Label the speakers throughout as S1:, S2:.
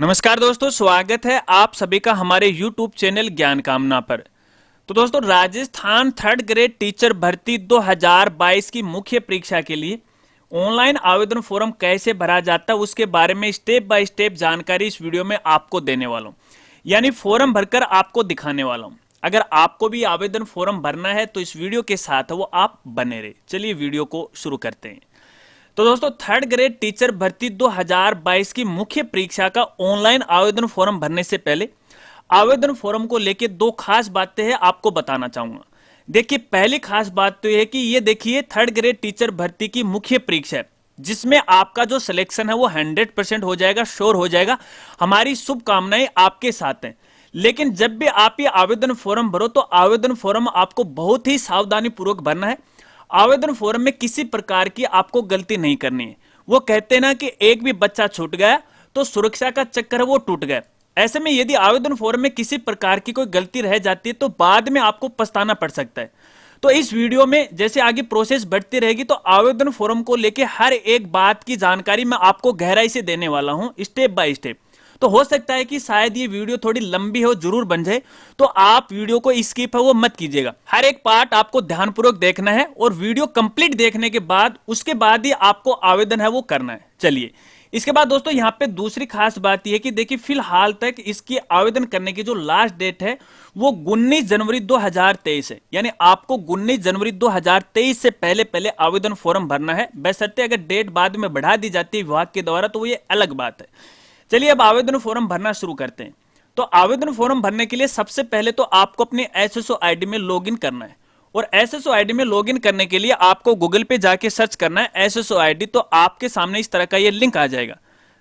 S1: नमस्कार दोस्तों, स्वागत है आप सभी का हमारे YouTube चैनल ज्ञान कामना पर। तो दोस्तों, राजस्थान थर्ड ग्रेड टीचर भर्ती 2022 की मुख्य परीक्षा के लिए ऑनलाइन आवेदन फॉर्म कैसे भरा जाता है उसके बारे में स्टेप बाय स्टेप जानकारी इस वीडियो में आपको देने वाला हूं, यानी फॉर्म भरकर आपको दिखाने वाला हूं। अगर आपको भी आवेदन फॉर्म भरना है तो इस वीडियो के साथ वो आप बने रहे। चलिए वीडियो को शुरू करते हैं। तो दोस्तों, थर्ड ग्रेड टीचर भर्ती 2022 की मुख्य परीक्षा का ऑनलाइन आवेदन फॉर्म भरने से पहले आवेदन फॉर्म को लेकर दो खास बातें हैं आपको बताना चाहूंगा। देखिए, पहली खास बात तो यह है कि ये देखिए थर्ड ग्रेड टीचर भर्ती की मुख्य परीक्षा है जिसमें आपका जो सिलेक्शन है वो 100% हो जाएगा, श्योर हो जाएगा। हमारी शुभकामनाएं आपके साथ हैं। लेकिन जब भी आप ये आवेदन फॉर्म भरो तो आवेदन फॉर्म आपको बहुत ही सावधानी पूर्वक भरना है। आवेदन फॉर्म में किसी प्रकार की आपको गलती नहीं करनी है। वो कहते हैं ना कि एक भी बच्चा छूट गया तो सुरक्षा का चक्कर वो टूट गया। ऐसे में यदि आवेदन फॉर्म में किसी प्रकार की कोई गलती रह जाती है तो बाद में आपको पछताना पड़ सकता है। तो इस वीडियो में जैसे आगे प्रोसेस बढ़ती रहेगी तो आवेदन फॉर्म को लेकर हर एक बात की जानकारी मैं आपको गहराई से देने वाला हूं, स्टेप बाय स्टेप। तो हो सकता है कि शायद ये वीडियो थोड़ी लंबी हो, जरूर बन जाए, तो आप वीडियो को स्किप है वो मत कीजिएगा। हर एक पार्ट आपको ध्यानपूर्वक देखना है और वीडियो कंप्लीट देखने के बाद उसके बाद ही आपको आवेदन है वो करना है। चलिए, इसके बाद दोस्तों यहाँ पे दूसरी खास बात यह है कि देखिए फिलहाल तक इसकी आवेदन करने की जो लास्ट डेट है वो 19 जनवरी 2023 है। यानी आपको 19 जनवरी 2023 से पहले पहले आवेदन फॉर्म भरना है। बशर्ते अगर डेट बाद में बढ़ा दी जाती है विभाग के द्वारा तो ये अलग बात है। चलिए अब आवेदन फॉर्म भरना शुरू करते हैं। तो आवेदन फॉर्म भरने के लिए सबसे पहले तो आपको अपने एसएसओ आईडी में लॉगिन करना है और एसएसओ आईडी में लॉगिन करने के लिए आपको गूगल पे जाके सर्च करना है एसएसओ आईडी। तो आपके सामने इस तरह का ये लिंक आ जाएगा।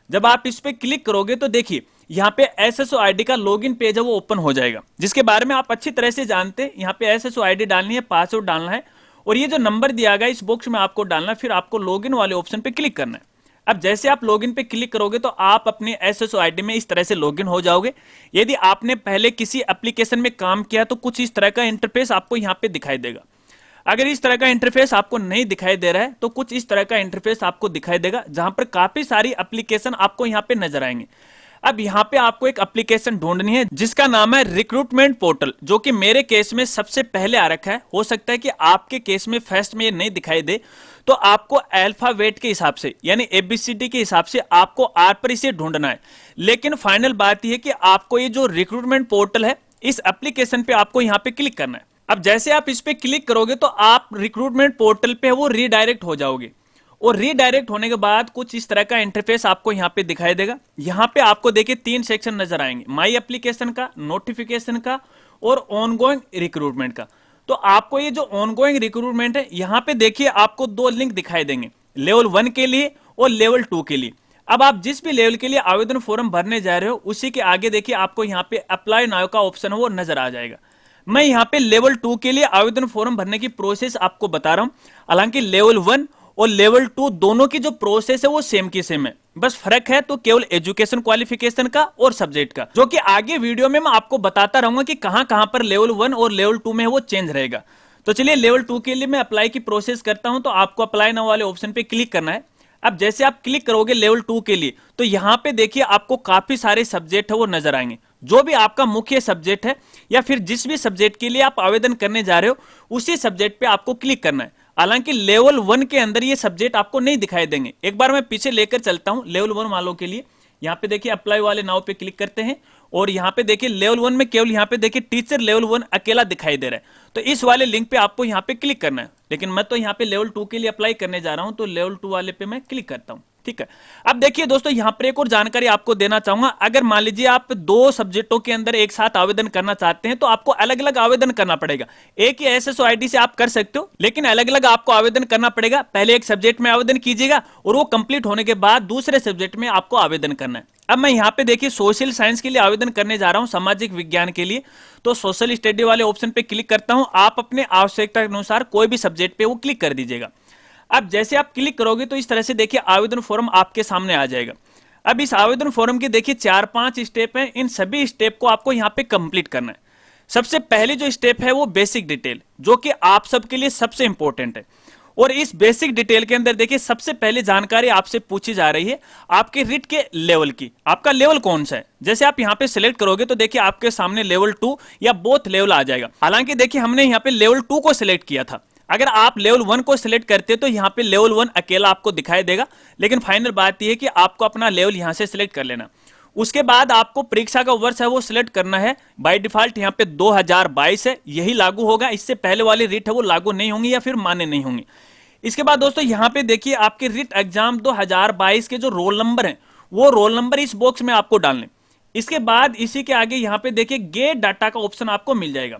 S1: जब आप इस पे क्लिक करोगे तो देखिए यहाँ पे एसएसओ आईडी का लॉगिन पेज है वो ओपन हो जाएगा, जिसके बारे में आप अच्छी तरह से जानते हैं। यहाँ पे एसएसओ आईडी डालनी है, पासवर्ड डालना है और ये जो नंबर दिया गया इस बॉक्स में आपको डालना है। फिर आपको लॉगिन वाले ऑप्शन पे क्लिक करना है। अब जैसे आप लॉगिन पे क्लिक करोगे तो आप अपने एसएसओ आईडी में इस तरह से लॉगिन हो जाओगे। यदि आपने पहले किसी एप्लीकेशन में काम किया तो कुछ इस तरह का इंटरफेस आपको यहाँ पे दिखाई देगा। अगर इस तरह का इंटरफेस आपको नहीं दिखाई दे रहा है तो कुछ इस तरह का इंटरफेस आपको दिखाई देगा, जहां पर काफी सारी एप्लीकेशन आपको यहाँ पे नजर आएंगे। अब यहाँ पे आपको एक एप्लीकेशन ढूंढनी है जिसका नाम है रिक्रूटमेंट पोर्टल, जो कि मेरे केस में सबसे पहले आ रखा है। हो सकता है कि आपके केस में फर्स्ट में ये नहीं दिखाई दे, तो आपको अल्फाबेट के हिसाब से यानी एबीसीडी के हिसाब से आपको आर पर इसे ढूंढना है। लेकिन फाइनल बात यह है कि आपको ये जो रिक्रूटमेंट पोर्टल है इस एप्लीकेशन पे आपको यहाँ पे क्लिक करना है। अब जैसे आप इस पे क्लिक करोगे तो आप रिक्रूटमेंट पोर्टल पे वो रीडायरेक्ट हो जाओगे और रीडायरेक्ट होने के बाद कुछ इस तरह का इंटरफेस आपको यहाँ पे दिखाई देगा। यहाँ पे आपको देखिए 3 सेक्शन नजर आएंगे, माई एप्लीकेशन का, नोटिफिकेशन का और ऑनगोइंग रिक्रूटमेंट का। तो आपको ये जो ऑनगोइंग रिक्रूटमेंट है यहाँ पे देखिए आपको 2 लिंक दिखाई देंगे, लेवल 1 के लिए और लेवल 2 के लिए। अब आप जिस भी लेवल के लिए आवेदन फॉर्म भरने जा रहे हो उसी के आगे देखिए आपको यहाँ पे अप्लाई नाउ का ऑप्शन है वो नजर आ जाएगा। मैं यहाँ पे लेवल 2 के लिए आवेदन फॉर्म भरने की प्रोसेस आपको बता रहा हूं। हालांकि लेवल 1 और लेवल 2 दोनों की जो प्रोसेस है वो सेम की सेम है, बस फर्क है तो केवल एजुकेशन क्वालिफिकेशन का और सब्जेक्ट का, जो कि आगे वीडियो में मैं आपको बताता रहूंगा कि कहां कहां पर लेवल 1 और लेवल 2 में वो चेंज रहेगा। तो चलिए लेवल 2 के लिए मैं अप्लाई की प्रोसेस करता हूं। तो आपको अप्लाई नाउ वाले ऑप्शन पे क्लिक करना है। अब जैसे आप क्लिक करोगे लेवल 2 के लिए तो यहां पे देखिए आपको काफी सारे सब्जेक्ट है वो नजर आएंगे। जो भी आपका मुख्य सब्जेक्ट है या फिर जिस भी सब्जेक्ट के लिए आप आवेदन करने जा रहे हो उसी सब्जेक्ट पे आपको क्लिक करना है। हालांकि लेवल 1 के अंदर ये सब्जेक्ट आपको नहीं दिखाई देंगे। एक बार मैं पीछे लेकर चलता हूं लेवल 1 वालों के लिए। यहाँ पे देखिए अप्लाई वाले नाउ पे क्लिक करते हैं और यहाँ पे देखिए लेवल 1 में केवल यहाँ पे देखिए टीचर लेवल 1 अकेला दिखाई दे रहा है। तो इस वाले लिंक पे आपको यहाँ पे क्लिक करना है। लेकिन मैं तो यहाँ पे लेवल 2 के लिए अप्लाई करने जा रहा हूँ, तो लेवल 2 वाले पे मैं क्लिक करता हूँ। ठीक है। अब देखिए दोस्तों, यहाँ पर एक और जानकारी आपको देना चाहूंगा। अगर मान लीजिए आप 2 सब्जेक्टों के अंदर एक साथ आवेदन करना चाहते हैं तो आपको अलग अलग आवेदन करना पड़ेगा। एक ही एसएसओ आईडी से आप कर सकते हो, लेकिन अलग अलग आपको आवेदन करना पड़ेगा। पहले एक सब्जेक्ट में आवेदन कीजिएगा और वो कंप्लीट होने के बाद दूसरे सब्जेक्ट में आपको आवेदन करना है। अब मैं यहाँ पे देखिए सोशल साइंस के लिए आवेदन करने जा रहा हूँ, सामाजिक विज्ञान के लिए। तो सोशल स्टडी वाले ऑप्शन पे क्लिक करता हूँ। आप अपने आवश्यकता के अनुसार कोई भी सब्जेक्ट पे वो क्लिक कर दीजिएगा। अब जैसे आप क्लिक करोगे तो इस तरह से देखिए आवेदन फॉर्म आपके सामने आ जाएगा। अब इस आवेदन फॉर्म के देखिए 4-5 स्टेप हैं। इन सभी स्टेप को आपको यहाँ पे कंप्लीट करना है। सबसे पहले जो स्टेप है वो बेसिक डिटेल, जो कि आप सबके लिए सबसे इंपॉर्टेंट है। और इस बेसिक डिटेल के अंदर देखिए सबसे पहले जानकारी आपसे पूछी जा रही है आपके रिट के लेवल की। आपका लेवल कौन सा है, जैसे आप यहां पे सिलेक्ट करोगे तो देखिए आपके सामने लेवल 2 या बोथ लेवल आ जाएगा। हालांकि देखिए हमने यहां पे लेवल 2 को सिलेक्ट किया था, अगर आप लेवल 1 को सिलेक्ट करते तो यहां पे लेवल 1 अकेला आपको दिखाई देगा, लेकिन फाइनल बात यह है कि आपको अपना लेवल यहां से सिलेक्ट कर लेना। उसके बाद आपको परीक्षा का वर्ष है वो सिलेक्ट करना है। बाय डिफॉल्ट यहाँ पे 2022 है, यही लागू होगा, इससे पहले वाली रिट है वो लागू नहीं होंगी या फिर मान्य नहीं होंगी। इसके बाद दोस्तों यहाँ पे देखिए आपके रिट एग्जाम 2022 के जो रोल नंबर हैं वो रोल नंबर इस बॉक्स में आपको डालने। इसके बाद इसी के आगे यहाँ पे देखिए गेट डाटा का ऑप्शन आपको मिल जाएगा,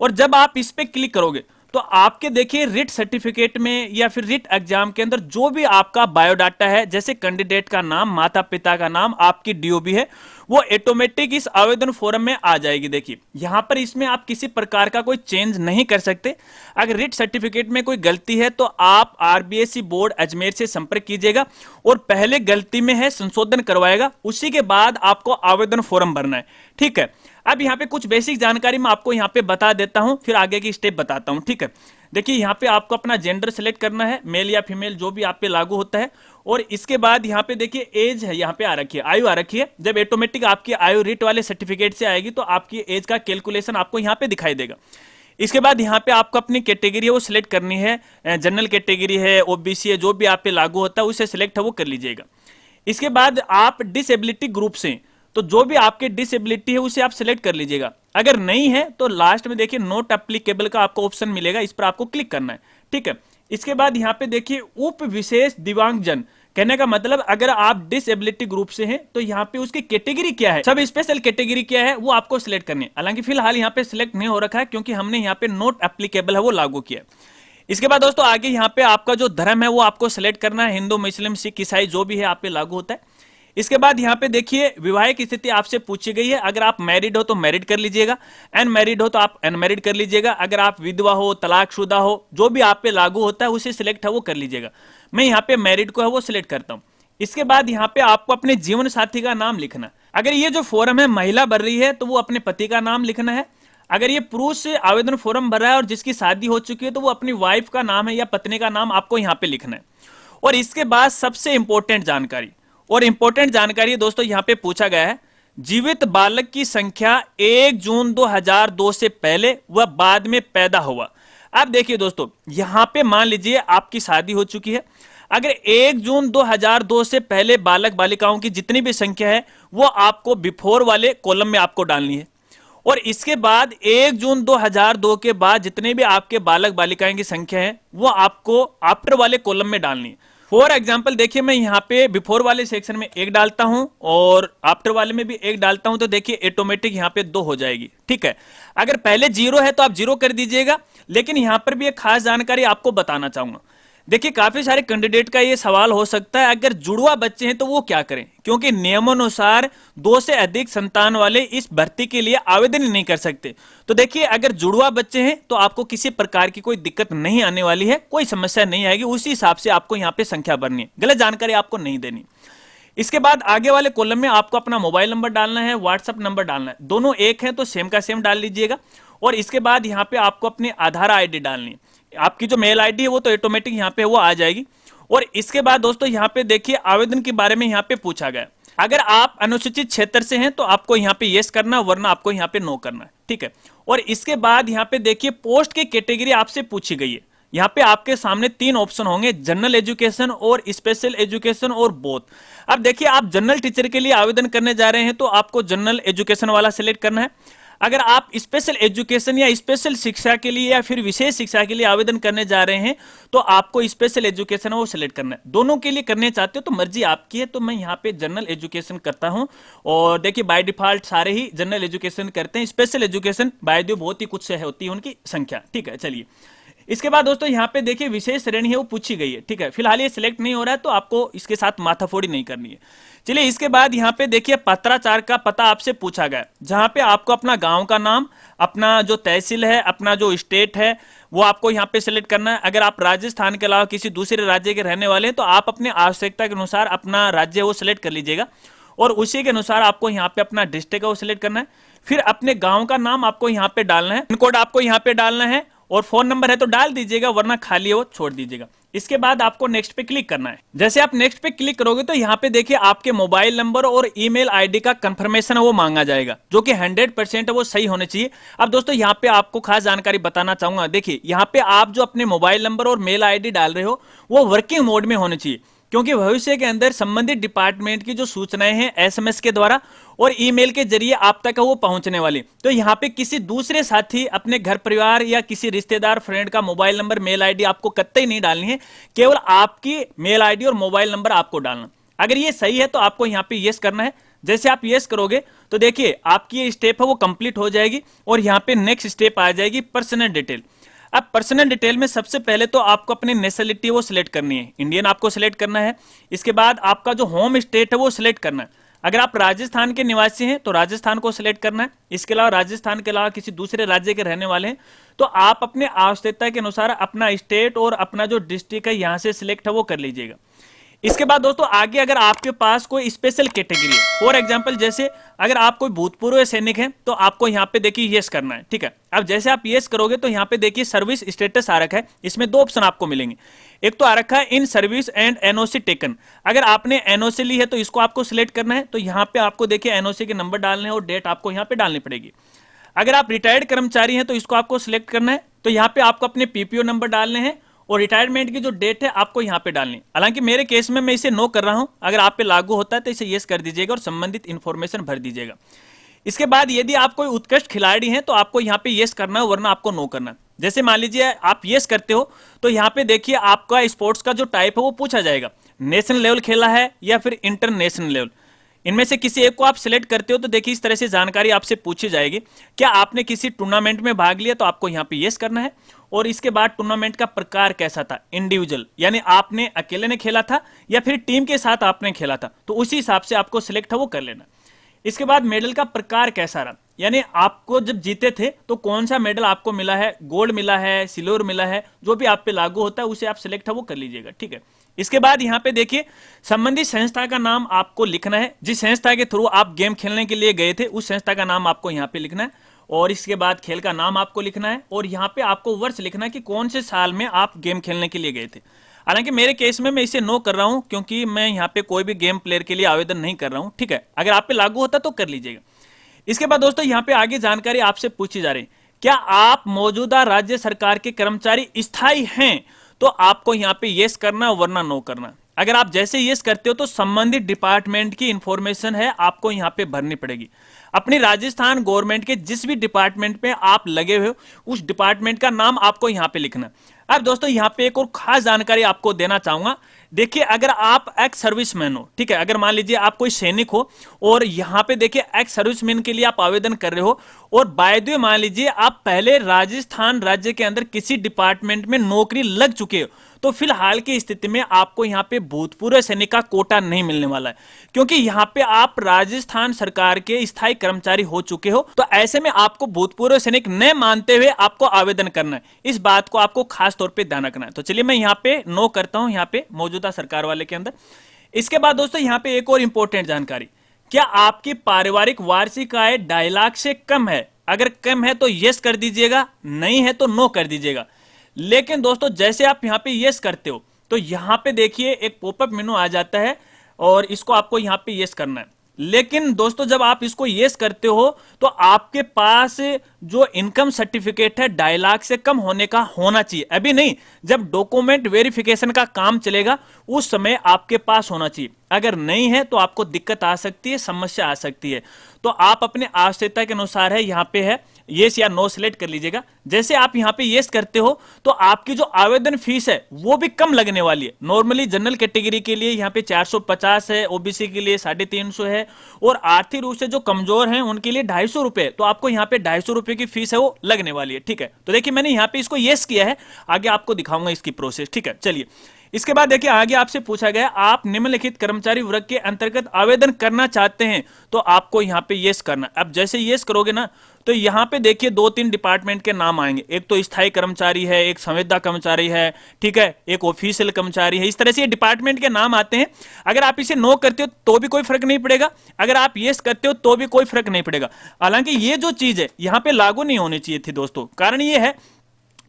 S1: और जब आप इस पे क्लिक करोगे तो आपके देखिए रिट सर्टिफिकेट में या फिर रिट एग्जाम के अंदर जो भी आपका बायोडाटा है, जैसे कैंडिडेट का नाम, माता पिता का नाम, आपकी डीओबी है, वो ऑटोमेटिक इस आवेदन फॉर्म में आ जाएगी। देखिए यहां पर इसमें आप किसी प्रकार का कोई चेंज नहीं कर सकते। अगर रिट सर्टिफिकेट में कोई गलती है तो आप आरबीएसई बोर्ड अजमेर से संपर्क कीजिएगा और पहले गलती में है संशोधन करवाएगा, उसी के बाद आपको आवेदन फॉर्म भरना है। ठीक है, अब यहाँ पे कुछ बेसिक जानकारी मैं आपको यहाँ पे बता देता हूँ, फिर आगे की स्टेप बताता हूँ। ठीक है, देखिए यहाँ पे आपको अपना जेंडर सेलेक्ट करना है, मेल या फीमेल जो भी आप पे लागू होता है, और इसके बाद यहाँ पे देखिए एज है, यहाँ पे आ रखी है, आयु आ रखी है। जब ऑटोमेटिक आपकी आयु रिट वाले सर्टिफिकेट से आएगी तो आपकी एज का कैलकुलेशन आपको यहाँ पे दिखाई देगा। इसके बाद यहाँ पे आपको अपनी कैटेगरी है वो सिलेक्ट करनी है, जनरल कैटेगरी है, ओबीसी है, जो भी आप पे लागू होता है उसे सिलेक्ट है वो कर लीजिएगा। इसके बाद आप डिसेबिलिटी ग्रुप से, तो जो भी आपके डिसेबिलिटी है उसे आप सिलेक्ट कर लीजिएगा। अगर नहीं है तो लास्ट में देखिए नॉट एप्लीकेबल का आपको ऑप्शन मिलेगा, इस पर आपको क्लिक करना है। ठीक है, इसके बाद यहाँ पे देखिए उप विशेष दिव्यांगजन, कहने का मतलब अगर आप डिसेबिलिटी ग्रुप से हैं तो यहाँ पे उसकी कैटेगरी क्या है, सब स्पेशल कैटेगरी क्या है वो आपको सिलेक्ट करनी है। हालांकि फिलहाल यहाँ पे सिलेक्ट नहीं हो रखा है क्योंकि हमने यहाँ पे नॉट एप्लीकेबल है वो लागू किया। इसके बाद दोस्तों आगे यहाँ पे आपका जो धर्म है वो आपको सिलेक्ट करना है, हिंदू, मुस्लिम, सिख, ईसाई जो भी है आप पे लागू होता है। इसके बाद यहाँ पे देखिए विवाहिक स्थिति आपसे पूछी गई है, अगर आप मैरिड हो तो मैरिड कर लीजिएगा, अनमैरिड हो तो आप अनमैरिड कर लीजिएगा, अगर आप विधवा हो, तलाकशुदा हो, जो भी आप पे लागू होता है उसे सिलेक्ट है वो कर लीजिएगा। मैं यहाँ पे मैरिड को है वो सिलेक्ट करता हूँ। इसके बाद यहाँ पे आपको अपने जीवन साथी का नाम लिखना। अगर ये जो फॉर्म है महिला भर रही है तो वो अपने पति का नाम लिखना है। अगर ये पुरुष आवेदन फॉर्म भर रहा है और जिसकी शादी हो चुकी है तो वो अपनी वाइफ का नाम है या पत्नी का नाम आपको यहाँ पे लिखना है। और इसके बाद सबसे इंपॉर्टेंट जानकारी दोस्तों यहाँ पे पूछा गया है, जीवित बालक की संख्या 1 जून 2002 से पहले व बाद में पैदा हुआ। अब देखिए दोस्तों यहाँ पे मान लीजिए आपकी शादी हो चुकी है, अगर 1 जून 2002 से पहले बालक बालिकाओं की जितनी भी संख्या है वो आपको बिफोर वाले कॉलम में आपको डालनी है, और इसके बाद 1 जून 2002 के बाद जितने भी आपके बालक बालिकाएं की संख्या है वो आपको आफ्टर वाले कॉलम में डालनी है। फॉर एग्जाम्पल देखिए मैं यहाँ पे बिफोर वाले सेक्शन में 1 डालता हूं और आफ्टर वाले में भी 1 डालता हूं तो देखिए ऑटोमेटिक यहाँ पे 2 हो जाएगी। ठीक है, अगर पहले 0 है तो आप 0 कर दीजिएगा। लेकिन यहाँ पर भी एक खास जानकारी आपको बताना चाहूंगा। देखिए काफी सारे कैंडिडेट का ये सवाल हो सकता है, अगर जुड़वा बच्चे हैं तो वो क्या करें, क्योंकि नियमानुसार 2 से अधिक संतान वाले इस भर्ती के लिए आवेदन ही नहीं कर सकते। तो देखिए अगर जुड़वा बच्चे हैं तो आपको किसी प्रकार की कोई दिक्कत नहीं आने वाली है, कोई समस्या नहीं आएगी, उसी हिसाब से आपको यहाँ पे संख्या भरनी है, गलत जानकारी आपको नहीं देनी। इसके बाद आगे वाले कॉलम में आपको अपना मोबाइल नंबर डालना है, व्हाट्सएप नंबर डालना है, दोनों एक हैं तो सेम का सेम डाल लीजिएगा। और इसके बाद यहाँ पे आपको अपनी आधार आईडी डालनी है, आपकी जो मेल आईडी है वो तो ऑटोमेटिक यहाँ पे वो आ जाएगी। और इसके बाद दोस्तों यहाँ पे देखिए आवेदन के बारे में यहाँ पे पूछा गया, अगर आप अनुसूचित क्षेत्र से हैं तो आपको यहाँ पे यस करना, वरना आपको यहाँ पे नो करना है। ठीक है, और इसके बाद यहाँ पे देखिए पोस्ट की कैटेगरी आपसे पूछी गई है। यहाँ पे आपके सामने 3 ऑप्शन होंगे, जनरल एजुकेशन और स्पेशल एजुकेशन और बोथ। अब देखिए आप जनरल टीचर के लिए आवेदन करने जा रहे हैं तो आपको जनरल एजुकेशन वाला सिलेक्ट करना है। अगर आप स्पेशल एजुकेशन या स्पेशल शिक्षा के लिए या फिर विशेष शिक्षा के लिए आवेदन करने जा रहे हैं तो आपको स्पेशल एजुकेशन वो सिलेक्ट करना है। दोनों के लिए करने चाहते हो तो मर्जी आपकी है, तो मैं यहाँ पे जनरल एजुकेशन करता हूँ। और देखिए बाय डिफॉल्ट सारे ही जनरल एजुकेशन करते हैं, स्पेशल एजुकेशन बाय द बहुत ही कुछ से होती है उनकी संख्या। ठीक है, चलिए इसके बाद दोस्तों यहाँ पे देखिए विशेष श्रेणी है वो पूछी गई है। ठीक है, फिलहाल ये सिलेक्ट नहीं हो रहा है तो आपको इसके साथ माथाफोड़ी नहीं करनी है। चलिए इसके बाद यहाँ पे देखिए पत्राचार का पता आपसे पूछा गया, जहां पे आपको अपना गांव का नाम, अपना जो तहसील है, अपना जो स्टेट है वो आपको यहाँ पे सिलेक्ट करना है। अगर आप राजस्थान के अलावा किसी दूसरे राज्य के रहने वाले हैं तो आप अपने आवश्यकता के अनुसार अपना राज्य वो सिलेक्ट कर लीजिएगा, और उसी के अनुसार आपको यहाँ पे अपना डिस्ट्रिक्ट है वो सिलेक्ट करना है। फिर अपने गाँव का नाम आपको यहाँ पे डालना है, पिन कोड आपको यहाँ पे डालना है, और फोन नंबर है तो डाल दीजिएगा, वरना खाली है वो छोड़ दीजिएगा। इसके बाद आपको नेक्स्ट पे क्लिक करना है। जैसे आप नेक्स्ट पे क्लिक करोगे तो यहाँ पे देखिए आपके मोबाइल नंबर और ईमेल आईडी का कंफर्मेशन है वो मांगा जाएगा, जो कि 100% है वो सही होने चाहिए। अब दोस्तों यहाँ पे आपको खास जानकारी बताना चाहूंगा, देखिए यहाँ पे आप जो अपने मोबाइल नंबर और मेल आईडी डाल रहे हो वो वर्किंग मोड में होने चाहिए, क्योंकि भविष्य के अंदर संबंधित डिपार्टमेंट की जो सूचनाएं हैं एसएमएस के द्वारा और ईमेल के जरिए आप तक वो पहुंचने वाली। तो यहाँ पे किसी दूसरे साथी, अपने घर परिवार या किसी रिश्तेदार फ्रेंड का मोबाइल नंबर मेल आईडी आपको कतई नहीं डालनी है, केवल आपकी मेल आईडी और मोबाइल नंबर आपको डालना। अगर ये सही है तो आपको यहाँ पे यस करना है। जैसे आप यस करोगे तो देखिए आपकी ये स्टेप है वो कंप्लीट हो जाएगी और यहाँ पे नेक्स्ट स्टेप आ जाएगी पर्सनल डिटेल। अब पर्सनल डिटेल में सबसे पहले तो आपको अपनी नेशनलिटी वो सिलेक्ट करनी है, इंडियन आपको सिलेक्ट करना है। इसके बाद आपका जो होम स्टेट है वो सिलेक्ट करना है। अगर आप राजस्थान के निवासी हैं तो राजस्थान को सिलेक्ट करना है। इसके अलावा राजस्थान के अलावा किसी दूसरे राज्य के रहने वाले हैं तो आप अपने आवश्यकता के अनुसार अपना स्टेट और अपना जो डिस्ट्रिक्ट है यहां से सिलेक्ट है वो कर लीजिएगा। इसके बाद दोस्तों आगे अगर आपके पास कोई स्पेशल कैटेगरी है, फॉर एग्जांपल जैसे अगर आप कोई भूतपूर्व सैनिक हैं तो आपको यहाँ पे देखिए यस करना है, ठीक है। अब जैसे आप यस करोगे तो यहाँ पे देखिए सर्विस स्टेटस आ रखा है, इसमें दो ऑप्शन आपको मिलेंगे। एक तो आ रखा है in service and NOC taken, अगर आपने एनओसी ली है तो इसको आपको सिलेक्ट करना है। तो यहाँ पे आपको देखिए एनओसी के नंबर डालने हैं और डेट आपको यहाँ पे डालनी पड़ेगी। अगर आप रिटायर्ड कर्मचारी हैं तो इसको आपको सिलेक्ट करना है। तो यहाँ पे आपको अपने पीपीओ नंबर डालने हैं और रिटायरमेंट की जो डेट है आपको यहाँ पे डालनी। हालांकि मेरे केस में मैं इसे नो कर रहा हूं, अगर आप पे लागू होता है तो इसे यस कर दीजिएगा और संबंधित इंफॉर्मेशन भर दीजिएगा। इसके बाद यदि आप कोई उत्कृष्ट खिलाड़ी हैं तो आपको यहाँ पे यस करना है, वरना आपको नो करना है। जैसे मान लीजिए आप यस करते हो तो यहाँ पे देखिए आपका स्पोर्ट्स का जो टाइप है वो पूछा जाएगा, नेशनल लेवल खेला है या फिर इंटरनेशनल लेवल। इनमें से किसी एक को आप सिलेक्ट करते हो तो देखिए इस तरह से जानकारी आपसे पूछी जाएगी, क्या आपने किसी टूर्नामेंट में भाग लिया, तो आपको यहाँ पे यस करना है। और इसके बाद टूर्नामेंट का प्रकार कैसा था, इंडिविजुअल, यानी आपने अकेले ने खेला था या फिर टीम के साथ आपने खेला था, तो उसी हिसाब से आपको सिलेक्ट है वो कर लेना। इसके बाद मेडल का प्रकार कैसा रहा, यानी आपको जब जीते थे तो कौन सा मेडल आपको मिला है, गोल्ड मिला है, सिल्वर मिला है, जो भी आप पे लागू होता है उसे आप सिलेक्ट है वो कर लीजिएगा, ठीक है। इसके बाद यहाँ पे देखिए संबंधित संस्था का नाम आपको लिखना है, जिस संस्था के थ्रू आप गेम खेलने के लिए गए थे उस संस्था का नाम आपको यहाँ पे लिखना है। और इसके बाद खेल का नाम आपको लिखना है और यहाँ पे आपको वर्ष लिखना है कि कौन से साल में आप गेम खेलने के लिए गए थे। हालांकि मेरे केस में मैं इसे नो कर रहा हूं क्योंकि मैं यहाँ पे कोई भी गेम प्लेयर के लिए आवेदन नहीं कर रहा हूं, ठीक है। अगर आप पे लागू होता तो कर लीजिएगा। इसके बाद दोस्तों यहाँ पे आगे जानकारी आपसे पूछी जा रही है, क्या आप मौजूदा राज्य सरकार के कर्मचारी स्थायी हैं, तो आपको यहाँ पे यस करना वरना नो करना। अगर आप जैसे यस करते हो तो संबंधित डिपार्टमेंट की इंफॉर्मेशन है आपको यहाँ पे भरनी पड़ेगी। अपनी राजस्थान गवर्नमेंट के जिस भी डिपार्टमेंट में आप लगे हुए हो उस डिपार्टमेंट का नाम आपको यहाँ पे लिखना। अब दोस्तों यहाँ पे एक और खास जानकारी आपको देना चाहूंगा। देखिए अगर आप एक्स सर्विसमैन हो, ठीक है, अगर मान लीजिए आप कोई सैनिक हो और यहाँ पे देखिए एक्स सर्विसमैन के लिए आप आवेदन कर रहे हो और बाय द वे मान लीजिए आप पहले राजस्थान राज्य के अंदर किसी डिपार्टमेंट में नौकरी लग चुके हो, तो फिलहाल की स्थिति में आपको यहाँ पे भूतपूर्व सैनिक का कोटा नहीं मिलने वाला है, क्योंकि यहाँ पे आप राजस्थान सरकार के स्थायी कर्मचारी हो चुके हो। तो ऐसे में आपको भूतपूर्व सैनिक न मानते हुए आपको आवेदन करना है, इस बात को आपको खास तौर पे ध्यान रखना है। तो चलिए मैं यहाँ पे नो करता हूँ यहाँ पे मौजूदा सरकार वाले के अंदर। इसके बाद दोस्तों यहाँ पे एक और इंपॉर्टेंट जानकारी, क्या आपकी पारिवारिक वार्षिक आय 2.5 लाख से कम है? अगर कम है तो यस कर दीजिएगा, नहीं है तो नो कर दीजिएगा। लेकिन दोस्तों जैसे आप यहाँ पे यस करते हो तो यहाँ पे देखिए एक पॉपअप मेनू आ जाता है और इसको आपको यहाँ पे यस करना है। लेकिन दोस्तों जब आप इसको यस करते हो तो आपके पास जो इनकम सर्टिफिकेट है 2.5 लाख से कम होने का होना चाहिए। अभी नहीं, जब डॉक्यूमेंट वेरिफिकेशन का काम चलेगा उस समय आपके पास होना चाहिए। अगर नहीं है तो आपको दिक्कत आ सकती है, समस्या आ सकती है। तो आप अपने आवश्यकता के अनुसार है यहाँ पे है यस या नो सिलेक्ट कर लीजिएगा। जैसे आप यहाँ पे यस करते हो तो आपकी जो आवेदन फीस है वो भी कम लगने वाली है। नॉर्मली जनरल कैटेगरी के लिए यहाँ पे 450 है, ओबीसी के लिए 350 है और आर्थिक रूप से जो कमजोर हैं उनके लिए 250 रुपए। तो आपको यहाँ पे 250 रुपए की फीस है वो लगने वाली है, ठीक है। तो देखिए मैंने यहाँ पे इसको यस किया है, आगे आपको दिखाऊंगा इसकी प्रोसेस, ठीक है। चलिए इसके बाद देखिए आगे आपसे पूछा गया आप निम्नलिखित कर्मचारी वर्ग के अंतर्गत आवेदन करना चाहते हैं, तो आपको यहाँ पे यस करना। अब जैसे यस करोगे ना तो यहाँ पे देखिए 2-3 डिपार्टमेंट के नाम आएंगे, एक तो स्थायी कर्मचारी है, एक संविदा कर्मचारी है, ठीक है, एक ऑफिशियल कर्मचारी है। इस तरह से ये डिपार्टमेंट के नाम आते हैं। अगर आप इसे नो करते हो तो भी कोई फर्क नहीं पड़ेगा, अगर आप यस करते हो तो भी कोई फर्क नहीं पड़ेगा। हालांकि ये जो चीज है यहाँ पे लागू नहीं होनी चाहिए थी दोस्तों। कारण ये है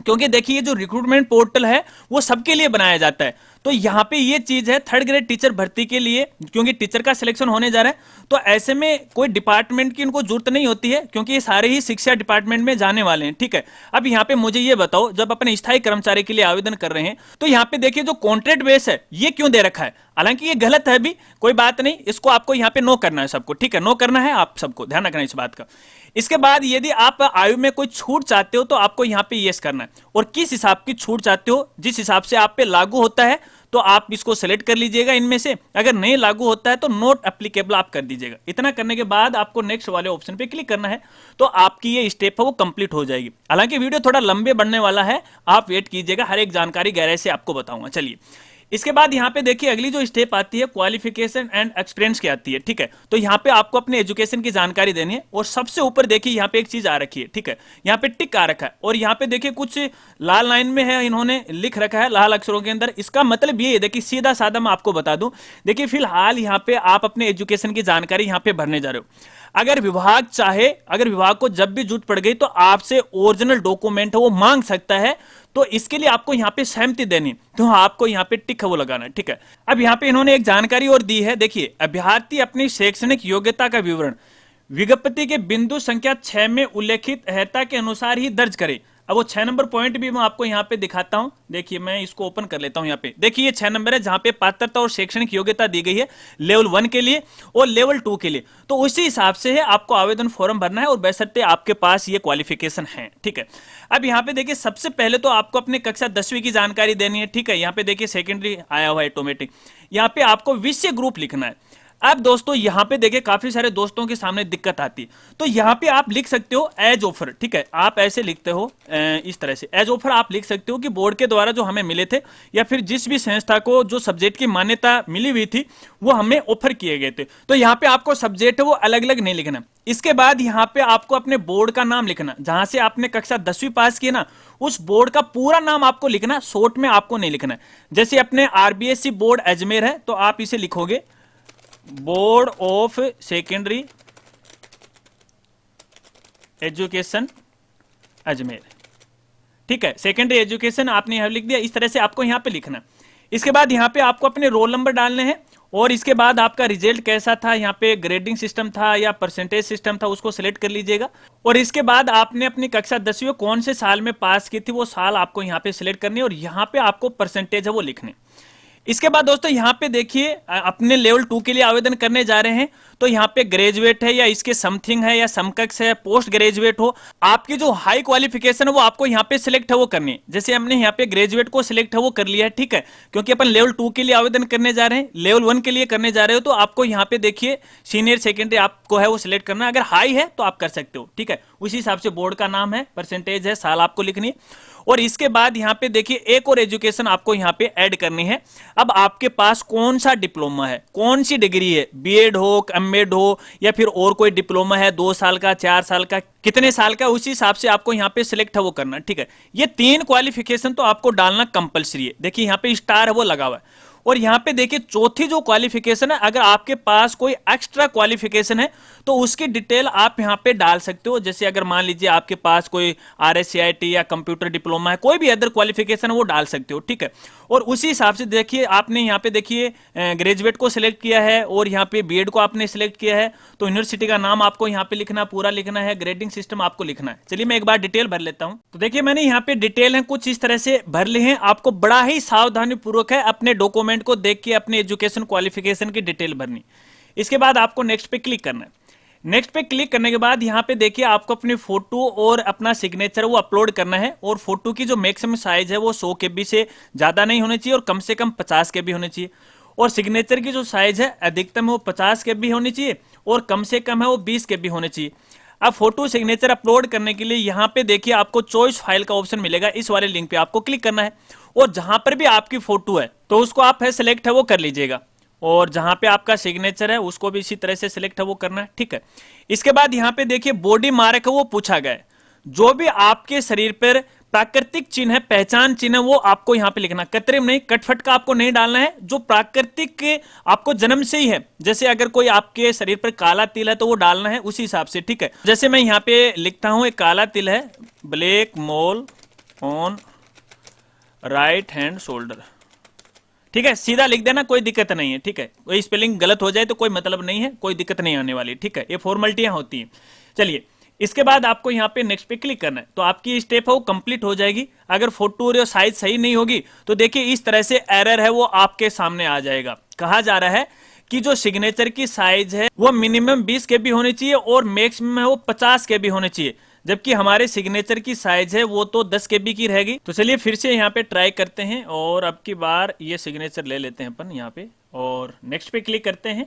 S1: क्योंकि देखिए जो रिक्रूटमेंट पोर्टल है वो सबके लिए बनाया जाता है। तो यहाँ पे ये चीज है थर्ड ग्रेड टीचर भर्ती के लिए, क्योंकि टीचर का सिलेक्शन होने जा रहा है, तो ऐसे में कोई डिपार्टमेंट की इनको जरूरत नहीं होती है, क्योंकि ये सारे ही शिक्षा डिपार्टमेंट में जाने वाले हैं। ठीक है, अब यहाँ पे मुझे ये बताओ, जब अपने स्थायी कर्मचारी के लिए आवेदन कर रहे हैं तो यहाँ पे देखिए जो कॉन्ट्रैक्ट बेस है ये क्यों दे रखा है। हालांकि ये गलत है भी, कोई बात नहीं, इसको आपको यहाँ पे नो करना है सबको। ठीक है, नो करना है, आप सबको ध्यान रखना है इस बात का। इसके बाद यदि आप आयु में कोई छूट चाहते हो तो आपको यहाँ पे यस करना है, और किस हिसाब की छूट चाहते हो, जिस हिसाब से आप पे लागू होता है तो आप इसको सेलेक्ट कर लीजिएगा इनमें से। अगर नहीं लागू होता है तो नॉट एप्लीकेबल आप कर दीजिएगा। इतना करने के बाद आपको नेक्स्ट वाले ऑप्शन पे क्लिक करना है, तो आपकी ये स्टेप है वो कंप्लीट हो जाएगी। हालांकि वीडियो थोड़ा लंबे बढ़ने वाला है, आप वेट कीजिएगा, हर एक जानकारी गहराई से आपको बताऊंगा। चलिए, इसके बाद यहाँ पे देखिए अगली जो स्टेप आती है क्वालिफिकेशन एंड एक्सपीरियंस की आती है। ठीक है, तो यहाँ पे आपको अपने एजुकेशन की जानकारी देनी है, और सबसे ऊपर देखिए यहाँ पे एक चीज आ रखी है। ठीक है, यहाँ पे टिक आ रखा है, और यहाँ पे देखिए कुछ लाल लाइन में है, इन्होंने लिख रखा है लाल अक्षरों के अंदर। इसका मतलब ये है, देखिए सीधा साधा मैं आपको बता दूं, देखिए फिलहाल यहाँ पे आप अपने एजुकेशन की जानकारी यहाँ पे भरने जा रहे हो। अगर विभाग चाहे, अगर विभाग को जब भी जरूरत पड़ गई तो आपसे ओरिजिनल डॉक्यूमेंट है वो मांग सकता है, तो इसके लिए आपको यहाँ पे सहमति देनी, तो आपको यहाँ पे टिक है वो लगाना है। ठीक है, अब यहाँ पे इन्होंने एक जानकारी और दी है, देखिए अभ्यर्थी अपनी शैक्षणिक योग्यता का विवरण विज्ञप्ति के बिंदु संख्या 6 में उल्लेखित अहर्ता के अनुसार ही दर्ज करे। अब वो 6 नंबर पॉइंट भी मैं आपको यहाँ पे दिखाता हूँ। देखिए मैं इसको ओपन कर लेता हूँ। यहाँ पे देखिए ये 6 नंबर है, जहाँ पे पात्रता और शैक्षणिक योग्यता दी गई है लेवल 1 के लिए और लेवल 2 के लिए। तो उसी हिसाब से है आपको आवेदन फॉर्म भरना है, और बशर्ते आपके पास ये क्वालिफिकेशन है। ठीक है, अब यहाँ पे देखिए सबसे पहले तो आपको अपने कक्षा 10वीं की जानकारी देनी है। ठीक है, यहाँ पे देखिए सेकेंडरी आया हुआ है ऑटोमेटिक, यहाँ पे आपको विषय ग्रुप लिखना है। अब दोस्तों यहाँ पे देखिए काफी सारे दोस्तों के सामने दिक्कत आती है, तो यहाँ पे आप लिख सकते हो एज ऑफर। ठीक है, आप ऐसे लिखते हो इस तरह से एज ऑफर आप लिख सकते हो कि बोर्ड के द्वारा जो हमें मिले थे, या फिर जिस भी संस्था को जो सब्जेक्ट की मान्यता मिली हुई थी वो हमें ऑफर किए गए थे। तो यहाँ पे आपको सब्जेक्ट है वो अलग अलग नहीं लिखना। इसके बाद यहाँ पे आपको अपने बोर्ड का नाम लिखना, जहां से आपने कक्षा 10वीं पास की ना उस बोर्ड का पूरा नाम आपको लिखना, शॉर्ट में आपको नहीं लिखना। जैसे अपने आरबीएससी बोर्ड अजमेर है तो आप इसे लिखोगे board of secondary education Ajmer. ठीक है, सेकेंडरी एजुकेशन आपने यहां लिख दिया, इस तरह से आपको यहां पे लिखना। इसके बाद यहां पे आपको अपने रोल नंबर डालने हैं, और इसके बाद आपका रिजल्ट कैसा था, यहाँ पे ग्रेडिंग सिस्टम था या परसेंटेज सिस्टम था, उसको सिलेक्ट कर लीजिएगा। और इसके बाद आपने अपनी कक्षा 10वीं कौन से साल में पास की थी वो साल आपको यहाँ पे सिलेक्ट करनी है, और यहाँ पे आपको परसेंटेज है वो लिखने। इसके बाद दोस्तों यहाँ पे देखिए अपने लेवल 2 के लिए आवेदन करने जा रहे हैं, तो यहाँ पे ग्रेजुएट है या इसके समथिंग है या समकक्ष है, पोस्ट ग्रेजुएट हो, आपकी जो हाई क्वालिफिकेशन है वो आपको यहाँ पे सिलेक्ट है वो करनी है। जैसे हमने यहाँ पे ग्रेजुएट को सिलेक्ट है वो कर लिया है। ठीक है, क्योंकि अपन लेवल 2 के लिए आवेदन करने जा रहे हैं, लेवल 1 के लिए करने जा रहे हो तो आपको यहाँ पे देखिए सीनियर सेकेंडरी आपको है वो सिलेक्ट करना है। अगर हाई है तो आप कर सकते हो। ठीक है, उसी हिसाब से बोर्ड का नाम है, परसेंटेज है, साल आपको लिखनी है। और इसके बाद यहाँ पे देखिए एक और एजुकेशन आपको यहाँ पे ऐड करनी है। अब आपके पास कौन सा डिप्लोमा है, कौन सी डिग्री है, बीएड हो, एमएड हो, या फिर और कोई डिप्लोमा है 2 साल का, 4 साल का, कितने साल का, उसी हिसाब से आपको यहाँ पे सिलेक्ट है वो करना। ठीक है, ये 3 क्वालिफिकेशन तो आपको डालना कंपलसरी है। देखिए यहाँ पे स्टार है वो लगा हुआ है। और यहाँ पे देखिए चौथी जो क्वालिफिकेशन है, अगर आपके पास कोई एक्स्ट्रा क्वालिफिकेशन है तो उसकी डिटेल आप यहाँ पे डाल सकते हो। जैसे अगर मान लीजिए आपके पास कोई आरएससीआईटी या कंप्यूटर डिप्लोमा है, कोई भी अदर क्वालिफिकेशन है वो डाल सकते हो। ठीक है, और उसी हिसाब से देखिए आपने यहाँ पे देखिए ग्रेजुएट को सिलेक्ट किया है और यहाँ पे बीएड को आपने सिलेक्ट किया है, तो यूनिवर्सिटी का नाम आपको यहाँ पे लिखना, पूरा लिखना है, ग्रेडिंग सिस्टम आपको लिखना है। चलिए मैं एक बार डिटेल भर लेता हूँ। तो देखिए मैंने यहाँ पे डिटेल है कुछ इस तरह से भर ली है। आपको बड़ा ही सावधानी पूर्वक है अपने डॉक्यूमेंट को देख के अपने एजुकेशन क्वालिफिकेशन की डिटेल भरनी। इसके बाद आपको नेक्स्ट पे क्लिक करना है। नेक्स्ट पे क्लिक करने के बाद यहाँ पे देखिए आपको अपनी फोटो और अपना सिग्नेचर वो अपलोड करना है, और फोटो की जो मैक्सिमम साइज है वो 100 KB से ज्यादा नहीं होनी चाहिए और कम से कम 50 KB होनी चाहिए। और सिग्नेचर की जो साइज है अधिकतम वो 50 KB होनी चाहिए और कम से कम है वो 20 KB होनी चाहिए। अब फोटो सिग्नेचर अपलोड करने के लिए यहाँ पे देखिए आपको चॉइस फाइल का ऑप्शन मिलेगा, इस वाले लिंक पे आपको क्लिक करना है, और जहां पर भी आपकी फोटो है तो उसको आप है सिलेक्ट है वो कर लीजिएगा, और जहां पे आपका सिग्नेचर है उसको भी इसी तरह से सिलेक्ट है वो करना है। ठीक है, इसके बाद यहाँ पे देखिए बॉडी मार्क है वो पूछा गया है, जो भी आपके शरीर पर प्राकृतिक चिन्ह है, पहचान चिन्ह है, वो आपको यहाँ पे लिखना, कृत्रिम नहीं, कटफट का आपको नहीं डालना है, जो प्राकृतिक आपको जन्म से ही है। जैसे अगर कोई आपके शरीर पर काला तिल है तो वो डालना है उसी हिसाब से। ठीक है, जैसे मैं यहाँ पे लिखता हूं एक काला तिल है, black mole on right hand shoulder. ठीक है, सीधा लिख देना, कोई दिक्कत नहीं है। ठीक है, कोई स्पेलिंग गलत हो जाए तो कोई मतलब नहीं है, कोई दिक्कत नहीं आने वाली। ठीक है, ये फॉर्मेलिटियां होती हैं। चलिए, इसके बाद आपको यहाँ पे नेक्स्ट पे क्लिक करना है, तो आपकी स्टेप है वो कंप्लीट हो जाएगी। अगर फोटो और साइज सही नहीं होगी तो देखिए इस तरह से एरर है वो आपके सामने आ जाएगा। कहा जा रहा है कि जो सिग्नेचर की साइज है वो मिनिमम 20 KB होनी चाहिए और मैक्सिमम है वो 50 KB होनी चाहिए, जबकि हमारे सिग्नेचर की साइज है वो तो 10 KB की रहेगी। तो चलिए फिर से यहाँ पे ट्राई करते हैं और अब की बार ये सिग्नेचर ले लेते हैं अपन यहाँ पे और नेक्स्ट पे क्लिक करते हैं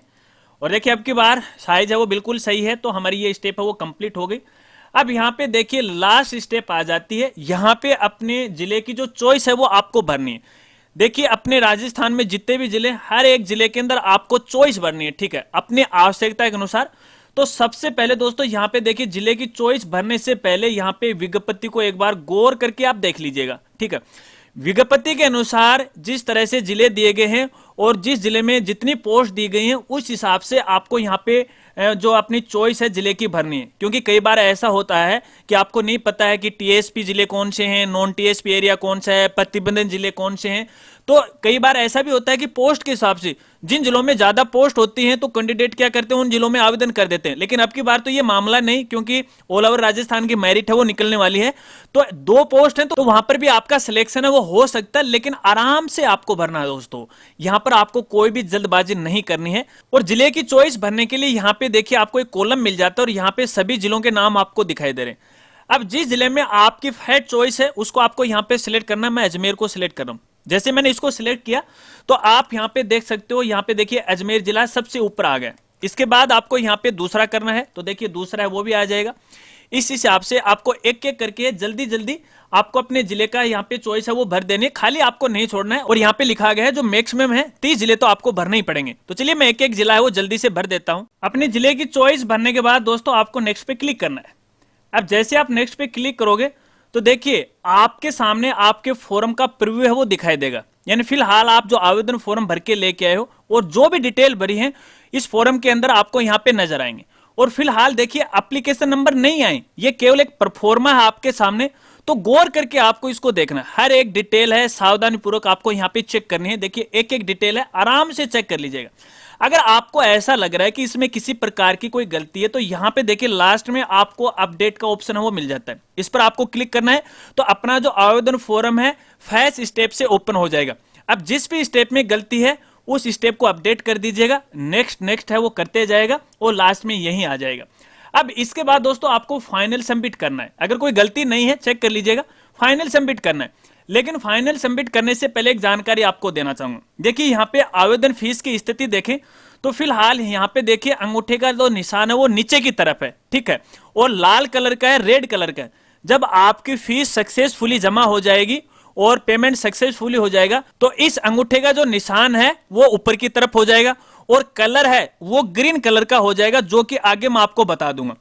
S1: और देखिए अब की बार साइज है वो बिल्कुल सही है। तो हमारी ये स्टेप है वो कंप्लीट हो गई। अब यहाँ पे देखिए लास्ट स्टेप आ जाती है, यहाँ पे अपने जिले की जो चॉइस है वो आपको भरनी है। देखिए अपने राजस्थान में जितने भी जिले, हर एक जिले के अंदर आपको चॉइस भरनी है। ठीक है, अपने आवश्यकता के अनुसार। तो सबसे पहले दोस्तों यहाँ पे देखिए जिले की चॉइस भरने से पहले यहाँ पे विज्ञप्ति को एक बार गौर करके आप देख लीजिएगा। ठीक है, विज्ञप्ति के अनुसार जिस तरह से जिले दिए गए हैं और जिस जिले में जितनी पोस्ट दी गई हैं उस हिसाब से आपको यहाँ पे जो अपनी चॉइस है जिले की भरनी है। क्योंकि कई बार ऐसा होता है कि आपको नहीं पता है कि TSP जिले कौन से हैं, नॉन TSP एरिया कौन सा है, प्रतिबंधित जिले कौन से हैं। तो कई बार ऐसा भी होता है कि पोस्ट के हिसाब से जिन जिलों में ज्यादा पोस्ट होती हैं तो कैंडिडेट क्या करते हैं, उन जिलों में आवेदन कर देते हैं। लेकिन अब की बार तो ये मामला नहीं, क्योंकि ऑल ओवर राजस्थान की मेरिट है वो निकलने वाली है। तो 2 पोस्ट है तो वहां पर भी आपका सिलेक्शन है वो हो सकता है, लेकिन आराम से आपको भरना है दोस्तों। यहां पर आपको कोई भी जल्दबाजी नहीं करनी है। और जिले की चॉइस भरने के लिए यहाँ पे देखिए आपको एक कॉलम मिल जाता है और यहाँ पे सभी जिलों के नाम आपको दिखाई दे रहे हैं। अब जिस जिले में आपकी फर्स्ट चॉइस है उसको आपको यहाँ पे सिलेक्ट करना है। मैं अजमेर को सिलेक्ट कर रहा हूं। जैसे मैंने इसको सिलेक्ट किया तो आप यहाँ पे देख सकते हो, यहाँ पे देखिए अजमेर जिला सबसे ऊपर आ गया। इसके बाद आपको यहाँ पे दूसरा करना है, तो देखिए दूसरा है वो भी आ जाएगा। इस हिसाब से आपको एक एक करके जल्दी जल्दी आपको अपने जिले का यहाँ पे चॉइस है वो भर देनी है, खाली आपको नहीं छोड़ना है। और यहाँ पे लिखा गया है जो मैक्सिमम है 30 जिले तो आपको भरने ही पड़ेंगे। तो चलिए मैं एक एक जिला है वो जल्दी से भर देता हूँ। अपने जिले की चॉइस भरने के बाद दोस्तों आपको नेक्स्ट पे क्लिक करना है। अब जैसे आप नेक्स्ट पे क्लिक करोगे तो देखिए आपके सामने आपके फॉर्म का प्रीव्यू है वो दिखाई देगा। यानी फिलहाल आप जो आवेदन फॉर्म भर के लेके आए हो और जो भी डिटेल भरी है इस फॉर्म के अंदर आपको यहाँ पे नजर आएंगे। और फिलहाल देखिए एप्लीकेशन नंबर नहीं आए, ये केवल एक परफॉर्मा है आपके सामने। तो गौर करके आपको इसको देखना है, हर एक डिटेल है सावधानी पूर्वक आपको यहाँ पे चेक करनी है। देखिए एक एक डिटेल है, आराम से चेक कर लीजिएगा। अगर आपको ऐसा लग रहा है कि इसमें किसी प्रकार की कोई गलती है तो यहाँ पे देखिए लास्ट में आपको अपडेट का ऑप्शन है वो मिल जाता है, इस पर आपको क्लिक करना है। तो अपना जो आवेदन फॉर्म है फर्स्ट स्टेप से ओपन हो जाएगा। अब जिस भी स्टेप में गलती है उस स्टेप को अपडेट कर दीजिएगा, नेक्स्ट नेक्स्ट है वो करते जाएगा और लास्ट में यही आ जाएगा। अब इसके बाद दोस्तों आपको फाइनल सबमिट करना है। अगर कोई गलती नहीं है चेक कर लीजिएगा, फाइनल सबमिट करना है। लेकिन फाइनल सबमिट करने से पहले एक जानकारी आपको देना चाहूंगा। देखिए यहाँ पे आवेदन फीस की स्थिति देखें तो फिलहाल यहाँ पे देखिए अंगूठे का जो निशान है वो नीचे की तरफ है, ठीक है, और लाल कलर का है, रेड कलर का है। जब आपकी फीस सक्सेसफुली जमा हो जाएगी और पेमेंट सक्सेसफुली हो जाएगा तो इस अंगूठे का जो निशान है वो ऊपर की तरफ हो जाएगा और कलर है वो ग्रीन कलर का हो जाएगा, जो कि आगे मैं आपको बता दूंगा।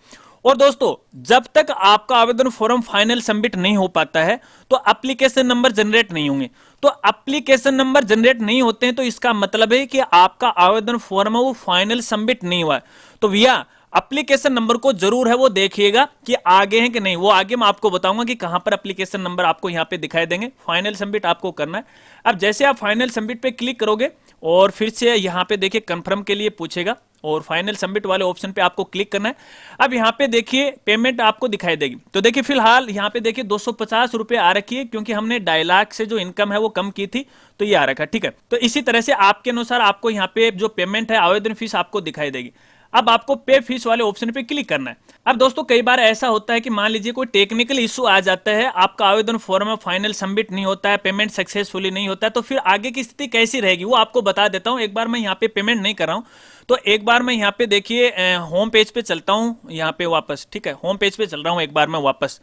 S1: और दोस्तों जब तक आपका आवेदन फॉर्म फाइनल सबमिट नहीं हो पाता है तो एप्लीकेशन नंबर जनरेट नहीं होंगे। तो एप्लीकेशन नंबर जनरेट नहीं होते हैं तो इसका मतलब है कि आपका आवेदन फॉर्म है वो फाइनल सबमिट नहीं हुआ है। तो भैया एप्लीकेशन नंबर को जरूर है वो देखिएगा कि आगे है कि नहीं। वो आगे मैं आपको बताऊंगा कि कहां पर एप्लीकेशन नंबर आपको यहां पे दिखाई देंगे। फाइनल सबमिट आपको करना है। अब जैसे आप फाइनल सबमिट पे क्लिक करोगे और फिर से यहां पे देखिए कंफर्म के लिए पूछेगा और फाइनल सबमिट वाले ऑप्शन पे आपको क्लिक करना है। अब यहाँ पे देखिए पेमेंट आपको दिखाई देगी। तो देखिए फिलहाल यहाँ पे देखिए 250 रुपए आ रखी है, क्योंकि हमने 2.5 लाख से जो इनकम है वो कम की थी तो ये आ रखा, ठीक है। तो इसी तरह से आपके अनुसार आपको यहाँ पे जो पेमेंट है आवेदन फीस आपको दिखाई देगी। अब आपको पे फीस वाले ऑप्शन पे क्लिक करना है। अब दोस्तों कई बार ऐसा होता है कि मान लीजिए कोई टेक्निकल इशू आ जाता है, आपका आवेदन फॉर्म फाइनल सबमिट नहीं होता है, पेमेंट सक्सेसफुली नहीं होता है, तो फिर आगे की स्थिति कैसी रहेगी वो आपको बता देता हूं। एक बार मैं यहाँ पे पेमेंट नहीं कर रहा हूं तो एक बार मैं यहाँ पे देखिए होम पेज पे चलता हूँ, यहाँ पे वापस, ठीक है, होम पेज पे चल रहा हूँ एक बार मैं वापस।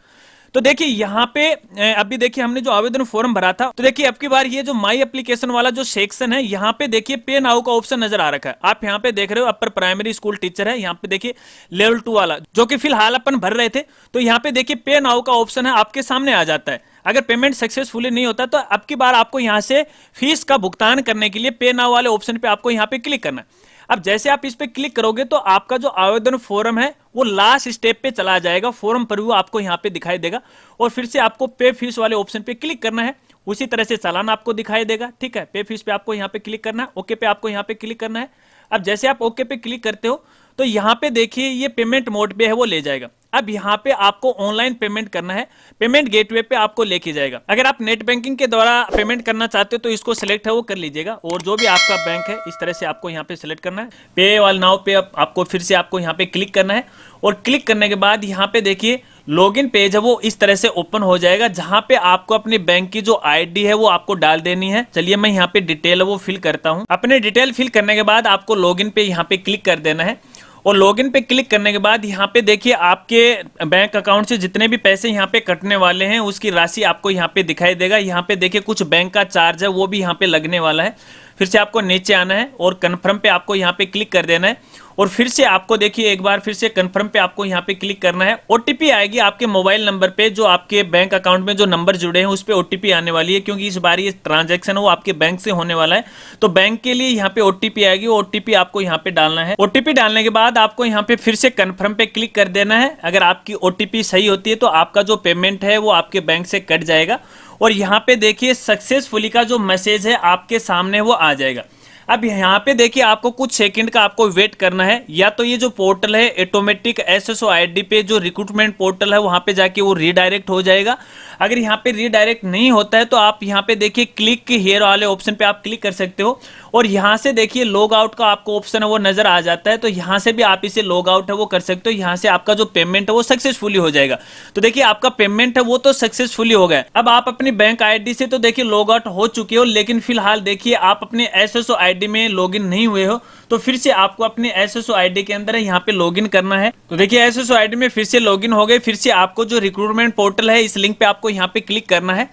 S1: तो देखिए यहाँ पे अभी देखिए हमने जो आवेदन फॉर्म भरा था तो देखिए अब की बार ये जो माई एप्लीकेशन वाला जो सेक्शन है यहाँ पे देखिए पे नाउ का ऑप्शन नजर आ रखा है। आप यहाँ पे देख रहे हो अपर प्राइमरी स्कूल टीचर है, यहाँ पे देखिए लेवल 2 वाला जो कि फिलहाल अपन भर रहे थे। तो यहाँ पे देखिए पे नाउ का ऑप्शन है आपके सामने आ जाता है। अगर पेमेंट सक्सेसफुली नहीं होता तो अब की बार आपको यहाँ से फीस का भुगतान करने के लिए पे नाउ वाले ऑप्शन पे आपको यहाँ पे क्लिक करना है। अब जैसे आप इस पे क्लिक करोगे तो आपका जो आवेदन फॉर्म है वो लास्ट स्टेप पे चला जाएगा, फॉर्म पर वो आपको यहाँ पे दिखाई देगा और फिर से आपको पे फीस वाले ऑप्शन पे क्लिक करना है। उसी तरह से चालान आपको दिखाई देगा, ठीक है। पे फीस पे आपको यहाँ पे क्लिक करना है, ओके पे आपको यहाँ पे क्लिक करना है। अब जैसे आप ओके पे क्लिक करते हो तो यहाँ पे देखिए ये पेमेंट मोड पे है, वो ले जाएगा। अब यहाँ पे आपको ऑनलाइन पेमेंट करना है, पेमेंट गेटवे पे आपको लेके जाएगा। अगर आप नेट बैंकिंग के द्वारा पेमेंट करना चाहते हो तो इसको सिलेक्ट है वो कर लीजिएगा, और जो भी आपका बैंक है इस तरह से आपको यहाँ पे सिलेक्ट करना है। पे वाल नाउ पे आपको फिर से आपको यहाँ पे क्लिक करना है, और क्लिक करने के बाद यहाँ पे देखिए लॉगिन पेज है वो इस तरह से ओपन हो जाएगा, जहां पे आपको अपने बैंक की जो आईडी है वो आपको डाल देनी है। चलिए मैं यहाँ पे डिटेल है वो फिल करता हूँ। अपने डिटेल फिल करने के बाद आपको लॉगिन पे यहाँ पे क्लिक कर देना है, और लॉगिन पे क्लिक करने के बाद यहाँ पे देखिए आपके बैंक अकाउंट से जितने भी पैसे यहाँ पे कटने वाले हैं उसकी राशि आपको यहाँ पे दिखाई देगा। यहाँ पे देखिए कुछ बैंक का चार्ज है वो भी यहाँ पे लगने वाला है। फिर से आपको नीचे आना है और कन्फर्म पे आपको यहाँ पे क्लिक कर देना है, और फिर से आपको देखिए एक बार फिर से कन्फर्म पे आपको यहाँ पे क्लिक करना है। ओटीपी आएगी आपके मोबाइल नंबर पे, जो आपके बैंक अकाउंट में जो नंबर जुड़े हैं उस पे ओटीपी आने वाली है, क्योंकि इस बार ये ट्रांजैक्शन है वो आपके बैंक से होने वाला है। तो बैंक के लिए यहाँ पे ओटीपी आएगी, ओटीपी आपको यहाँ पे डालना है। ओटीपी डालने के बाद आपको यहाँ पे फिर से कन्फर्म पे क्लिक कर देना है। अगर आपकी ओटीपी सही होती है तो आपका जो पेमेंट है वो आपके बैंक से कट जाएगा, और यहाँ पे देखिए सक्सेसफुली का जो मैसेज है आपके सामने वो आ जाएगा। अब यहाँ पे देखिए आपको कुछ सेकंड का आपको वेट करना है, या तो ये जो पोर्टल है ऑटोमेटिक एसएसओ आईडी पे जो रिक्रूटमेंट पोर्टल है वहां पे जाके वो रीडायरेक्ट हो जाएगा। अगर यहाँ पे रीडायरेक्ट नहीं होता है तो आप यहाँ पे देखिए क्लिक हियर वाले ऑप्शन पे आप क्लिक कर सकते हो, और यहाँ से देखिए लॉग आउट का आपको ऑप्शन है वो नजर आ जाता है, तो यहाँ से भी आप इसे लॉग आउट है वो कर सकते हो। यहाँ से आपका जो पेमेंट है वो सक्सेसफुली हो जाएगा। तो देखिए आपका पेमेंट है वो तो सक्सेसफुली हो गया। अब आप अपनी बैंक आईडी से तो देखिए लॉग आउट हो चुके हो, लेकिन फिलहाल देखिए आप अपने एसएसओ आईडी में लॉगिन नहीं हुए हो, तो फिर से आपको अपने एसएसओ आईडी के अंदर यहाँ पे लॉगिन करना है। तो देखिए एसएसओ आईडी में फिर से लॉगिन हो गए। फिर से आपको जो रिक्रूटमेंट पोर्टल है इस लिंक पे आपको यहाँ पे क्लिक करना है।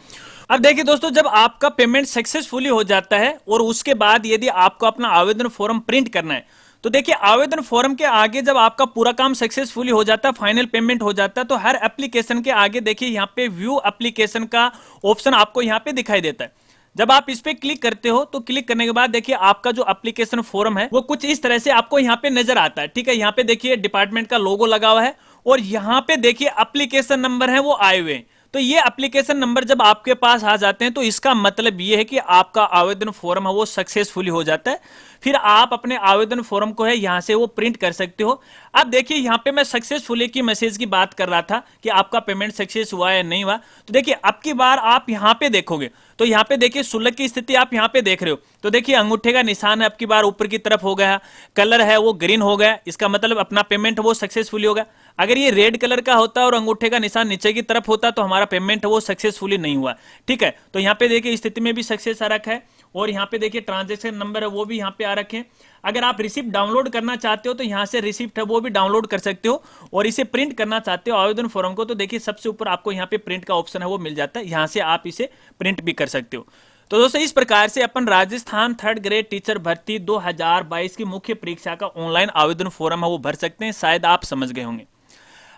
S1: अब देखिए दोस्तों, जब आपका पेमेंट सक्सेसफुली हो जाता है और उसके बाद यदि आपको अपना आवेदन फॉर्म प्रिंट करना है, तो देखिए आवेदन फॉर्म के आगे जब आपका पूरा काम सक्सेसफुली हो जाता है, फाइनल पेमेंट हो जाता है, तो हर एप्लीकेशन के आगे देखिए यहाँ पे व्यू एप्लीकेशन का ऑप्शन आपको यहाँ पे दिखाई देता है। जब आप इस पे क्लिक करते हो तो क्लिक करने के बाद देखिए आपका जो एप्लीकेशन फॉर्म है वो कुछ इस तरह से आपको यहाँ पे नजर आता है, ठीक है। यहाँ पे देखिए डिपार्टमेंट का लोगो लगा हुआ है, और यहाँ पे देखिए एप्लीकेशन नंबर है वो आए हुए हैं। तो ये एप्लीकेशन नंबर जब आपके पास आ जाते हैं तो इसका मतलब ये है कि आपका आवेदन फॉर्म है वो सक्सेसफुली हो जाता है। फिर आप अपने आवेदन फॉर्म को है यहां से वो प्रिंट कर सकते हो। अब देखिए यहां पे मैं सक्सेसफुली की मैसेज की बात कर रहा था कि आपका पेमेंट सक्सेस हुआ या नहीं हुआ। तो देखिए अब की बार आप यहां पे देखोगे तो यहां पे देखिए शुल्क की स्थिति आप यहां पे देख रहे हो, तो देखिए अंगूठे का निशान है अब की बार ऊपर की तरफ हो गया, कलर है वो ग्रीन हो गया, इसका मतलब अपना पेमेंट वो सक्सेसफुली होगा। अगर ये रेड कलर का होता और अंगूठे का निशान नीचे की तरफ होता तो हमारा पेमेंट वो सक्सेसफुली नहीं हुआ, ठीक है। तो यहाँ पे देखिए स्थिति में भी सक्सेस आ रखा है, और यहाँ पे देखिए ट्रांजैक्शन नंबर है वो भी यहाँ पे आ रखे हैं। अगर आप रिसिप्ट डाउनलोड करना चाहते हो तो यहाँ से रिसिप्ट है वो भी डाउनलोड कर सकते हो, और इसे प्रिंट करना चाहते हो आवेदन फॉर्म को तो देखिए सबसे ऊपर आपको यहाँ पे प्रिंट का ऑप्शन है वो मिल जाता है, यहाँ से आप इसे प्रिंट भी कर सकते हो। तो दोस्तों इस प्रकार से अपन राजस्थान 3rd ग्रेड टीचर भर्ती 2022 की मुख्य परीक्षा का ऑनलाइन आवेदन फॉर्म है वो भर सकते हैं। शायद आप समझ गए होंगे।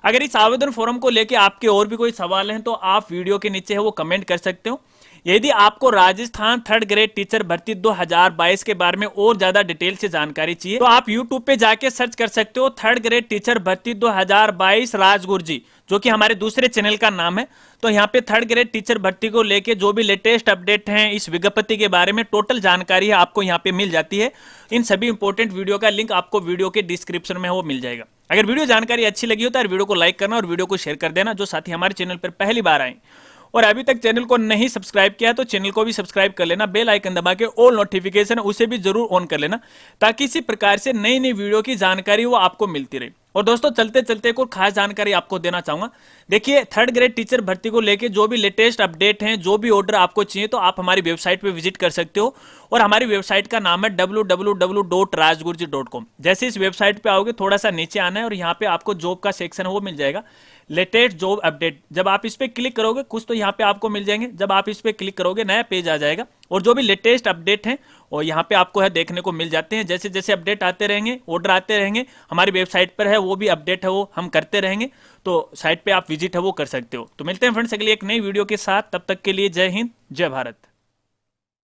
S1: अगर इस आवेदन फॉर्म को लेके आपके और भी कोई सवाल हैं तो आप वीडियो के नीचे है वो कमेंट कर सकते हो। यदि आपको राजस्थान 3rd ग्रेड टीचर भर्ती 2022 के बारे में और ज्यादा डिटेल से जानकारी चाहिए तो आप YouTube पे जाके सर्च कर सकते हो 3rd ग्रेड टीचर भर्ती 2022 राजगुरु जी, जो कि हमारे दूसरे चैनल का नाम है। तो यहाँ पे 3rd ग्रेड टीचर भर्ती को लेके जो भी लेटेस्ट अपडेट हैं इस विज्ञप्ति के बारे में टोटल जानकारी है आपको यहाँ पे मिल जाती है। इन सभी इंपॉर्टेंट वीडियो का लिंक आपको वीडियो के डिस्क्रिप्शन में वो मिल जाएगा। अगर वीडियो जानकारी अच्छी लगी हो तो वीडियो को लाइक करना और वीडियो को शेयर कर देना। जो साथी हमारे चैनल पर पहली बार आए और अभी तक चैनल को नहीं सब्सक्राइब किया तो चैनल को भी सब्सक्राइब कर लेना, बेल आइकन दबा के ऑल नोटिफिकेशन उसे भी जरूर ऑन कर लेना, ताकि इसी प्रकार से नई नई वीडियो की जानकारी वो आपको मिलती रहे। और दोस्तों चलते चलते एक और खास जानकारी आपको देना चाहूंगा। देखिए 3rd ग्रेड टीचर भर्ती को लेके जो भी लेटेस्ट अपडेट हैं, जो भी ऑर्डर आपको चाहिए तो आप हमारी वेबसाइट पे विजिट कर सकते हो, और हमारी वेबसाइट का नाम है www.rajguruji.com। जैसे इस वेबसाइट पे आओगे थोड़ा सा नीचे आना है और यहाँ पे आपको जॉब का सेक्शन है वो मिल जाएगा, लेटेस्ट जॉब अपडेट। जब आप इस पे क्लिक करोगे कुछ तो यहाँ पे आपको मिल जाएंगे। जब आप इस पे क्लिक करोगे नया पेज आ जाएगा, और जो भी लेटेस्ट अपडेट हैं और यहाँ पे आपको है देखने को मिल जाते हैं। जैसे जैसे अपडेट आते रहेंगे, ऑर्डर आते रहेंगे, हमारी वेबसाइट पर है वो भी अपडेट है वो हम करते रहेंगे। तो साइट पे आप विजिट है वो कर सकते हो। तो मिलते हैं फ्रेंड्स अगली एक नई वीडियो के साथ, तब तक के लिए जय हिंद जय भारत।